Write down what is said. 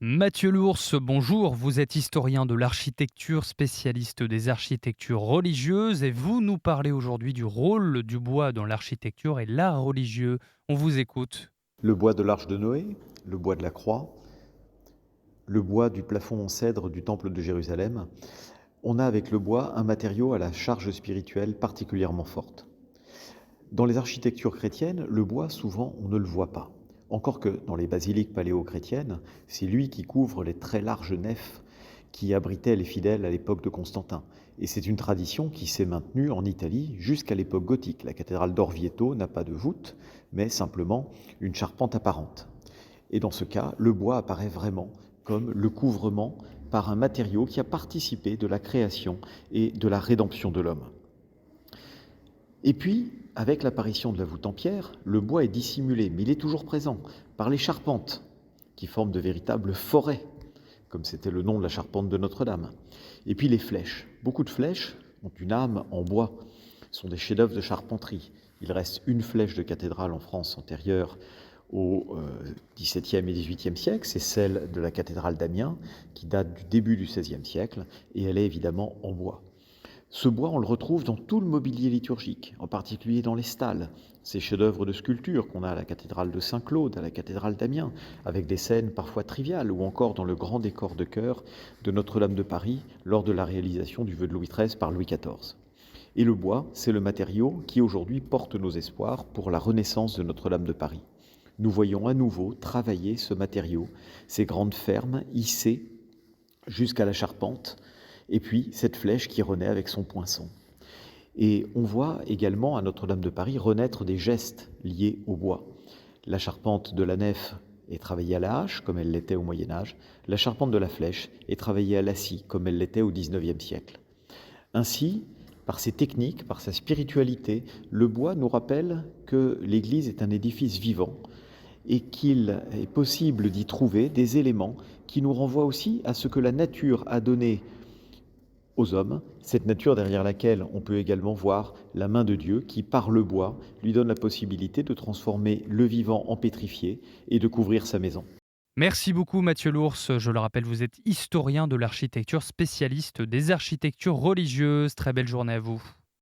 Mathieu Lours, bonjour, vous êtes historien de l'architecture, spécialiste des architectures religieuses et vous nous parlez aujourd'hui du rôle du bois dans l'architecture et l'art religieux. On vous écoute. Le bois de l'Arche de Noé, le bois de la croix, le bois du plafond en cèdre du temple de Jérusalem. On a avec le bois un matériau à la charge spirituelle particulièrement forte. Dans les architectures chrétiennes, le bois, souvent, on ne le voit pas. Encore que dans les basiliques paléo-chrétiennes, c'est lui qui couvre les très larges nefs qui abritaient les fidèles à l'époque de Constantin. Et c'est une tradition qui s'est maintenue en Italie jusqu'à l'époque gothique. La cathédrale d'Orvieto n'a pas de voûte, mais simplement une charpente apparente. Et dans ce cas, le bois apparaît vraiment comme le couvrement par un matériau qui a participé de la création et de la rédemption de l'homme. Et puis, avec l'apparition de la voûte en pierre, le bois est dissimulé, mais il est toujours présent, par les charpentes, qui forment de véritables forêts, comme c'était le nom de la charpente de Notre-Dame. Et puis les flèches. Beaucoup de flèches ont une âme en bois, sont des chefs-d'œuvre de charpenterie. Il reste une flèche de cathédrale en France antérieure au XVIIe et XVIIIe siècle, c'est celle de la cathédrale d'Amiens, qui date du début du XVIe siècle, et elle est évidemment en bois. Ce bois, on le retrouve dans tout le mobilier liturgique, en particulier dans les stalles, ces chefs-d'œuvre de sculpture qu'on a à la cathédrale de Saint-Claude, à la cathédrale d'Amiens, avec des scènes parfois triviales, ou encore dans le grand décor de chœur de Notre-Dame de Paris, lors de la réalisation du vœu de Louis XIII par Louis XIV. Et le bois, c'est le matériau qui aujourd'hui porte nos espoirs pour la renaissance de Notre-Dame de Paris. Nous voyons à nouveau travailler ce matériau, ces grandes fermes hissées jusqu'à la charpente, et puis cette flèche qui renaît avec son poinçon. Et on voit également à Notre-Dame de Paris renaître des gestes liés au bois. La charpente de la nef est travaillée à la hache, comme elle l'était au Moyen-Âge. La charpente de la flèche est travaillée à la scie, comme elle l'était au XIXe siècle. Ainsi, par ses techniques, par sa spiritualité, le bois nous rappelle que l'Église est un édifice vivant et qu'il est possible d'y trouver des éléments qui nous renvoient aussi à ce que la nature a donné aux hommes, cette nature derrière laquelle on peut également voir la main de Dieu qui, par le bois, lui donne la possibilité de transformer le vivant en pétrifié et de couvrir sa maison. Merci beaucoup Mathieu Lours, je le rappelle, vous êtes historien de l'architecture, spécialiste des architectures religieuses. Très belle journée à vous.